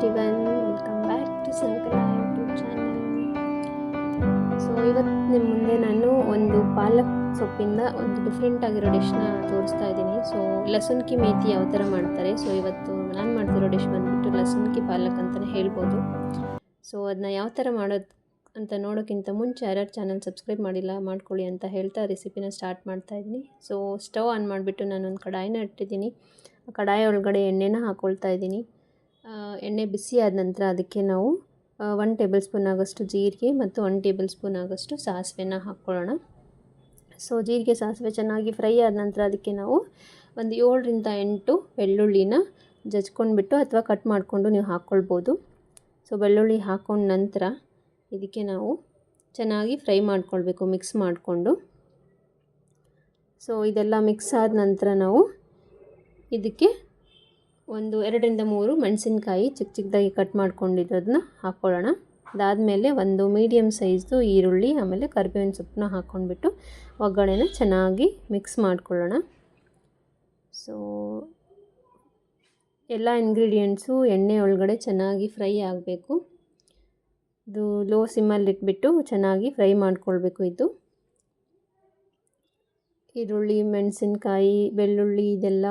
Everyone, welcome back to Sankala YouTube channel. So ಇವತ್ತು ನಿಮ್ಮ ಮುಂದೆ ನಾನು ಒಂದು ಪಾಲಕ್ ಸೊಪ್ಪಿಂದ ಒಂದು ಡಿಫ್ರೆಂಟ್ ಆಗಿರೋ ಡಿಶ್ನ ತೋರಿಸ್ತಾ ಇದ್ದೀನಿ. ಸೊ ಲಸುನ್ ಕಿ ಮೇಥಿ ಯಾವ ಥರ ಮಾಡ್ತಾರೆ. ಸೊ ಇವತ್ತು ನಾನು ಮಾಡ್ತಿರೋ ಡಿಶ್ ಬಂದುಬಿಟ್ಟು ಲಸುನ್ ಕಿ ಪಾಲಕ್ ಅಂತಲೇ ಹೇಳ್ಬೋದು. ಸೊ ಅದನ್ನ ಯಾವ ಥರ ಮಾಡೋದು ಅಂತ ನೋಡೋಕ್ಕಿಂತ ಮುಂಚೆ ಯಾರ್ಯಾರು ಚಾನಲ್ ಸಬ್ಸ್ಕ್ರೈಬ್ ಮಾಡಿಲ್ಲ ಮಾಡ್ಕೊಳ್ಳಿ ಅಂತ ಹೇಳ್ತಾ ರೆಸಿಪಿನ ಸ್ಟಾರ್ಟ್ ಮಾಡ್ತಾಯಿದ್ದೀನಿ. ಸೊ ಸ್ಟವ್ ಆನ್ ಮಾಡಿಬಿಟ್ಟು ನಾನೊಂದು ಕಡಾಯಿನ ಇಟ್ಟಿದ್ದೀನಿ. ಆ ಕಡಾಯಿ ಒಳಗಡೆ ಎಣ್ಣೆನ ಹಾಕ್ಕೊಳ್ತಾ ಇದ್ದೀನಿ. ಎಣ್ಣೆ ಬಿಸಿ ಆದ ನಂತರ ಅದಕ್ಕೆ ನಾವು 1 ಟೇಬಲ್ ಸ್ಪೂನ್ ಆಗೋಷ್ಟು ಜೀರಿಗೆ ಮತ್ತು 1 ಟೇಬಲ್ ಸ್ಪೂನ್ ಆಗೋಷ್ಟು ಸಾಸಿವೆನ ಹಾಕ್ಕೊಳ್ಳೋಣ. ಸೊ ಜೀರಿಗೆ ಸಾಸಿವೆ ಚೆನ್ನಾಗಿ ಫ್ರೈ ಆದ ನಂತರ ಅದಕ್ಕೆ ನಾವು ಒಂದು 7ರಿಂದ 8 ಬೆಳ್ಳುಳ್ಳಿನ ಜಜ್ಕೊಂಡ್ಬಿಟ್ಟು ಅಥವಾ ಕಟ್ ಮಾಡಿಕೊಂಡು ನೀವು ಹಾಕ್ಕೊಳ್ಬೋದು. ಸೊ ಬೆಳ್ಳುಳ್ಳಿ ಹಾಕ್ಕೊಂಡ ನಂತರ ಇದಕ್ಕೆ ನಾವು ಚೆನ್ನಾಗಿ ಫ್ರೈ ಮಾಡ್ಕೊಳ್ಬೇಕು, ಮಿಕ್ಸ್ ಮಾಡಿಕೊಂಡು. ಸೊ ಇದೆಲ್ಲ ಮಿಕ್ಸ್ ಆದ ನಂತರ ನಾವು ಇದಕ್ಕೆ ಒಂದು 2ರಿಂದ 3 ಮೆಣಸಿನ್ಕಾಯಿ ಚಿಕ್ಕದಾಗಿ ಕಟ್ ಮಾಡ್ಕೊಂಡಿರೋದನ್ನ ಹಾಕ್ಕೊಳ್ಳೋಣ. ಅದಾದಮೇಲೆ ಒಂದು ಮೀಡಿಯಮ್ ಸೈಜ್ದು ಈರುಳ್ಳಿ, ಆಮೇಲೆ ಕರಿಬೇವಿನ ಸೊಪ್ಪನ್ನ ಹಾಕ್ಕೊಂಡ್ಬಿಟ್ಟು ಒಗ್ಗರಣೆನ ಚೆನ್ನಾಗಿ ಮಿಕ್ಸ್ ಮಾಡ್ಕೊಳ್ಳೋಣ. ಸೊ ಎಲ್ಲ ಇಂಗ್ರೀಡಿಯೆಂಟ್ಸು ಎಣ್ಣೆ ಒಳಗಡೆ ಚೆನ್ನಾಗಿ ಫ್ರೈ ಆಗಬೇಕು. ಇದು ಲೋ ಸಿಮ್ಮಲ್ಲಿಟ್ಬಿಟ್ಟು ಚೆನ್ನಾಗಿ ಫ್ರೈ ಮಾಡ್ಕೊಳ್ಬೇಕು. ಇದು ಈರುಳ್ಳಿ, ಮೆಣಸಿನ್ಕಾಯಿ, ಬೆಳ್ಳುಳ್ಳಿ ಇದೆಲ್ಲ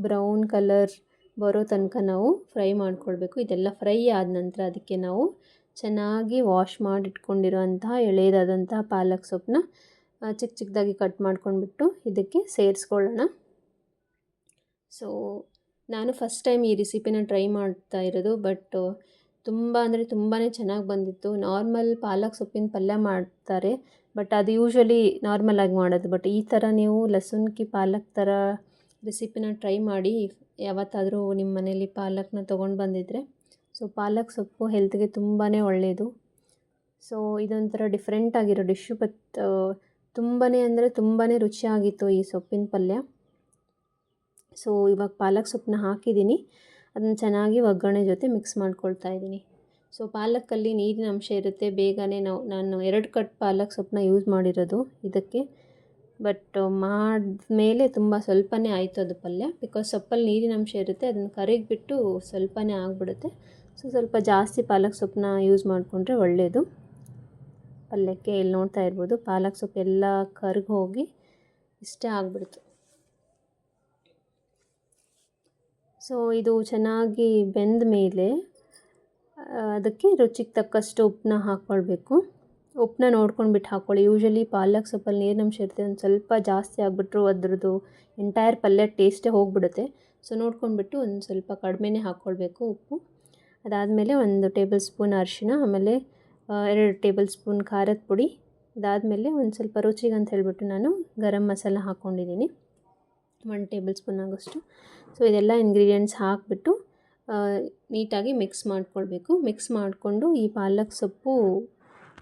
ಬ್ರೌನ್ ಕಲರ್ ಬರೋ ತನಕ ನಾವು ಫ್ರೈ ಮಾಡ್ಕೊಳ್ಬೇಕು. ಇದೆಲ್ಲ ಫ್ರೈ ಆದ ನಂತರ ಅದಕ್ಕೆ ನಾವು ಚೆನ್ನಾಗಿ ವಾಶ್ ಮಾಡಿ ಇಟ್ಕೊಂಡಿರೋಂತಹ ಎಳೆದಾದಂತಹ ಪಾಲಕ್ ಸೊಪ್ಪನ್ನ ಚಿಕ್ಕದಾಗಿ ಕಟ್ ಮಾಡ್ಕೊಂಡ್ಬಿಟ್ಟು ಇದಕ್ಕೆ ಸೇರಿಸ್ಕೊಳ್ಳೋಣ. ಸೊ ನಾನು ಫಸ್ಟ್ ಟೈಮ್ ಈ ರೆಸಿಪಿನ ಟ್ರೈ ಮಾಡ್ತಾ ಇರೋದು, ಬಟ್ ತುಂಬ ಅಂದರೆ ತುಂಬಾ ಚೆನ್ನಾಗಿ ಬಂದಿತ್ತು. ನಾರ್ಮಲ್ ಪಾಲಕ್ ಸೊಪ್ಪಿನ ಪಲ್ಯ ಮಾಡ್ತಾರೆ, ಬಟ್ ಅದು ಯೂಶ್ವಲಿ ನಾರ್ಮಲಾಗಿ ಮಾಡೋದು. ಬಟ್ ಈ ಥರ ನೀವು ಲಸುನ್ ಕಿ ಪಾಲಕ್ ಥರ ರೆಸಿಪಿನ ಟ್ರೈ ಮಾಡಿ. ಯಾವತ್ತಾದರೂ ನಿಮ್ಮ ಮನೇಲಿ ಪಾಲಕ್ನ ತೊಗೊಂಡು ಬಂದಿದ್ದರೆ. ಸೊ ಪಾಲಕ್ ಸೊಪ್ಪು ಹೆಲ್ತ್ಗೆ ತುಂಬಾ ಒಳ್ಳೆಯದು. ಸೊ ಇದೊಂಥರ ಡಿಫ್ರೆಂಟ್ ಆಗಿರೋ ಡಿಶ್ಶು, ಬಟ್ ತುಂಬಾ ಅಂದರೆ ತುಂಬಾ ರುಚಿಯಾಗಿತ್ತು ಈ ಸೊಪ್ಪಿನ ಪಲ್ಯ. ಸೊ ಇವಾಗ ಪಾಲಕ್ ಸೊಪ್ಪನ್ನ ಹಾಕಿದ್ದೀನಿ, ಅದನ್ನು ಚೆನ್ನಾಗಿ ಒಗ್ಗರಣೆ ಜೊತೆ ಮಿಕ್ಸ್ ಮಾಡ್ಕೊಳ್ತಾ ಇದ್ದೀನಿ. ಸೊ ಪಾಲಕ್ಕಲ್ಲಿ ನೀರಿನ ಅಂಶ ಇರುತ್ತೆ, ಬೇಗನೆ ನಾನು 2 ಕಟ್ ಪಾಲಕ್ ಸೊಪ್ಪನ್ನ ಯೂಸ್ ಮಾಡಿರೋದು ಇದಕ್ಕೆ. ಬಟ್ ಮಾಡಿದ್ಮೇಲೆ ತುಂಬ ಸ್ವಲ್ಪನೇ ಆಯಿತು ಅದು ಪಲ್ಯ, ಬಿಕಾಸ್ ಸೊಪ್ಪಲ್ಲಿ ನೀರಿನ ಅಂಶ ಇರುತ್ತೆ, ಅದನ್ನು ಕರಗಿಬಿಟ್ಟು ಸ್ವಲ್ಪನೇ ಆಗಿಬಿಡುತ್ತೆ. ಸೊ ಸ್ವಲ್ಪ ಜಾಸ್ತಿ ಪಾಲಕ್ ಸೊಪ್ಪನ್ನ ಯೂಸ್ ಮಾಡಿಕೊಂಡ್ರೆ ಒಳ್ಳೆಯದು ಪಲ್ಯಕ್ಕೆ. ಇಲ್ಲಿ ನೋಡ್ತಾ ಇರ್ಬೋದು ಪಾಲಕ್ ಸೊಪ್ಪು ಎಲ್ಲ ಕರಗಿ ಹೋಗಿ ಇಷ್ಟೇ ಆಗಿಬಿಡ್ತು. ಸೊ ಇದು ಚೆನ್ನಾಗಿ ಬೆಂದ ಮೇಲೆ ಅದಕ್ಕೆ ರುಚಿಗೆ ತಕ್ಕಷ್ಟು ಉಪ್ಪನ್ನ ಹಾಕ್ಕೊಳ್ಬೇಕು. ಉಪ್ಪನ್ನ ನೋಡ್ಕೊಂಡ್ಬಿಟ್ಟು ಹಾಕ್ಕೊಳ್ಳಿ. ಯೂಶ್ವಲಿ ಪಾಲಕ್ ಸೊಪ್ಪಲ್ಲಿ ನೀರಿನಂಶ ಇರುತ್ತೆ, ಒಂದು ಸ್ವಲ್ಪ ಜಾಸ್ತಿ ಆಗಿಬಿಟ್ರು ಅದರದ್ದು ಎಂಟೈರ್ ಪಲ್ಯ ಟೇಸ್ಟೇ ಹೋಗಿಬಿಡುತ್ತೆ. ಸೊ ನೋಡ್ಕೊಂಡ್ಬಿಟ್ಟು ಒಂದು ಸ್ವಲ್ಪ ಕಡಿಮೆನೇ ಹಾಕ್ಕೊಳ್ಬೇಕು ಉಪ್ಪು. ಅದಾದಮೇಲೆ 1 ಟೇಬಲ್ ಸ್ಪೂನ್ ಅರಿಶಿನ, ಆಮೇಲೆ 2 ಟೇಬಲ್ ಸ್ಪೂನ್ ಖಾರದ ಪುಡಿ. ಅದಾದಮೇಲೆ ಒಂದು ಸ್ವಲ್ಪ ರುಚಿಗೆ ಅಂತ ಹೇಳಿಬಿಟ್ಟು ನಾನು ಗರಂ ಮಸಾಲ ಹಾಕ್ಕೊಂಡಿದ್ದೀನಿ 1 ಟೇಬಲ್ ಸ್ಪೂನ್ ಆಗೋಷ್ಟು. ಸೊ ಇದೆಲ್ಲ ಇಂಗ್ರೀಡಿಯೆಂಟ್ಸ್ ಹಾಕಿಬಿಟ್ಟು ನೀಟಾಗಿ ಮಿಕ್ಸ್ ಮಾಡ್ಕೊಳ್ಬೇಕು. ಮಿಕ್ಸ್ ಮಾಡಿಕೊಂಡು ಈ ಪಾಲಕ್ ಸೊಪ್ಪು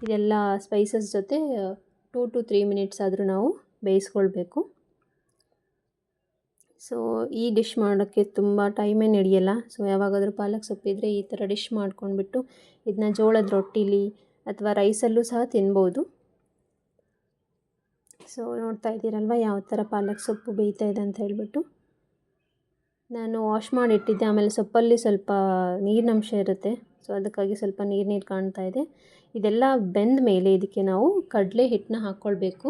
ಇದೆಲ್ಲ ಸ್ಪೈಸಸ್ ಜೊತೆ 2 to 3 ಮಿನಿಟ್ಸ್ ಆದರೂ ನಾವು ಬೇಯಿಸ್ಕೊಳ್ಬೇಕು. ಸೊ ಈ ಡಿಶ್ ಮಾಡೋಕ್ಕೆ ತುಂಬ ಟೈಮೇನು ಹಿಡಿಯಲ್ಲ. ಸೊ ಯಾವಾಗಾದರೂ ಪಾಲಕ್ ಸೊಪ್ಪಿದ್ರೆ ಈ ಥರ ಡಿಶ್ ಮಾಡ್ಕೊಂಡ್ಬಿಟ್ಟು ಇದನ್ನ ಜೋಳದ ರೊಟ್ಟಿಲಿ ಅಥವಾ ರೈಸಲ್ಲೂ ಸಹ ತಿನ್ಬೋದು. ಸೊ ನೋಡ್ತಾ ಇದ್ದೀರಲ್ವ ಯಾವ ಥರ ಪಾಲಕ್ ಸೊಪ್ಪು ಬೇಯ್ತಾ ಇದೆ ಅಂತ ಹೇಳ್ಬಿಟ್ಟು. ನಾನು ವಾಶ್ ಮಾಡಿ ಇಟ್ಟಿದ್ದೆ, ಆಮೇಲೆ ಸೊಪ್ಪಲ್ಲಿ ಸ್ವಲ್ಪ ನೀರಿನಂಶ ಇರುತ್ತೆ, ಸೊ ಅದಕ್ಕಾಗಿ ಸ್ವಲ್ಪ ನೀರು ಕಾಣ್ತಾ ಇದೆ. ಇದೆಲ್ಲ ಬೆಂದ ಮೇಲೆ ಇದಕ್ಕೆ ನಾವು ಕಡಲೆ ಹಿಟ್ಟನ್ನ ಹಾಕ್ಕೊಳ್ಬೇಕು,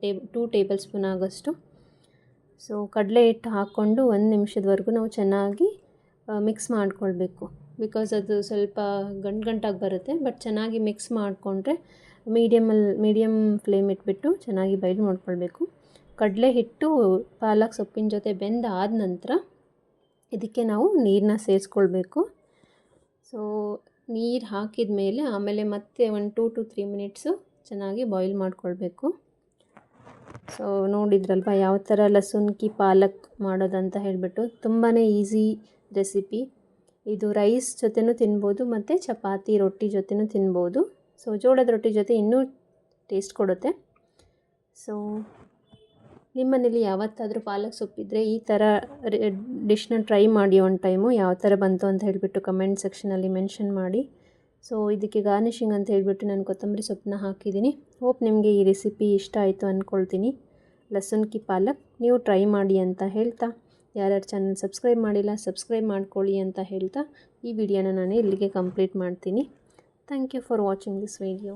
2 ಟೇಬಲ್ ಸ್ಪೂನ್ ಆಗೋಷ್ಟು. ಸೊ ಕಡಲೆ ಹಿಟ್ಟು ಹಾಕ್ಕೊಂಡು 1 ನಿಮಿಷದವರೆಗೂ ನಾವು ಚೆನ್ನಾಗಿ ಮಿಕ್ಸ್ ಮಾಡ್ಕೊಳ್ಬೇಕು, ಬಿಕಾಸ್ ಅದು ಸ್ವಲ್ಪ ಗಂಟಾಗಿ ಬರುತ್ತೆ. ಬಟ್ ಚೆನ್ನಾಗಿ ಮಿಕ್ಸ್ ಮಾಡಿಕೊಂಡ್ರೆ ಮೀಡಿಯಮ್ ಫ್ಲೇಮ್ ಇಟ್ಬಿಟ್ಟು ಚೆನ್ನಾಗಿ ಬಾಯ್ಲ್ ಮಾಡ್ಕೊಳ್ಬೇಕು. ಕಡಲೆ ಹಿಟ್ಟು ಪಾಲಕ್ ಸೊಪ್ಪಿನ ಜೊತೆ ಬೆಂದಾದ ನಂತರ ಇದಕ್ಕೆ ನಾವು ನೀರನ್ನ ಸೇರಿಸ್ಕೊಳ್ಬೇಕು. ಸೊ ನೀರು ಹಾಕಿದ ಮೇಲೆ ಆಮೇಲೆ ಮತ್ತೆ 1 2 to 3 ಮಿನಿಟ್ಸು ಚೆನ್ನಾಗಿ ಬಾಯ್ಲ್ ಮಾಡ್ಕೊಳ್ಬೇಕು. ಸೊ ನೋಡಿದ್ರಲ್ವ ಯಾವ ಥರ ಲಸುನ್ ಕಿ ಪಾಲಕ್ ಮಾಡೋದಂತ ಹೇಳಿಬಿಟ್ಟು. ತುಂಬಾ ಈಸಿ ರೆಸಿಪಿ. ಇದು ರೈಸ್ ಜೊತೆನೂ ತಿನ್ಬೋದು ಮತ್ತು ಚಪಾತಿ ರೊಟ್ಟಿ ಜೊತೆನೂ ತಿನ್ಬೋದು. ಸೊ ಜೋಳದ ರೊಟ್ಟಿ ಜೊತೆ ಇನ್ನೂ ಟೇಸ್ಟ್ ಕೊಡುತ್ತೆ. ಸೊ ನಿಮ್ಮನೇಲಿ ಯಾವತ್ತಾದರೂ ಪಾಲಕ್ ಸೊಪ್ಪಿದ್ರೆ ಈ ಥರ ಡಿಶ್ನ ಟ್ರೈ ಮಾಡಿ ಒನ್ ಟೈಮು. ಯಾವ ಥರ ಬಂತು ಅಂತ ಹೇಳಿಬಿಟ್ಟು ಕಮೆಂಟ್ ಸೆಕ್ಷನಲ್ಲಿ ಮೆನ್ಷನ್ ಮಾಡಿ. ಸೊ ಇದಕ್ಕೆ ಗಾರ್ನಿಷಿಂಗ್ ಅಂತ ಹೇಳಿಬಿಟ್ಟು ನಾನು ಕೊತ್ತಂಬರಿ ಸೊಪ್ಪನ್ನ ಹಾಕಿದ್ದೀನಿ. ಹೋಪ್ ನಿಮಗೆ ಈ ರೆಸಿಪಿ ಇಷ್ಟ ಆಯಿತು ಅಂದ್ಕೊಳ್ತೀನಿ. ಲಸುನ್ ಕಿ ಪಾಲಕ್ ನೀವು ಟ್ರೈ ಮಾಡಿ ಅಂತ ಹೇಳ್ತಾ ಯಾರ್ಯಾರು ಚಾನಲ್ ಸಬ್ಸ್ಕ್ರೈಬ್ ಮಾಡಿಲ್ಲ ಸಬ್ಸ್ಕ್ರೈಬ್ ಮಾಡ್ಕೊಳ್ಳಿ ಅಂತ ಹೇಳ್ತಾ ಈ ವಿಡಿಯೋನ ನಾನು ಇಲ್ಲಿಗೆ ಕಂಪ್ಲೀಟ್ ಮಾಡ್ತೀನಿ. Thank you for watching this video.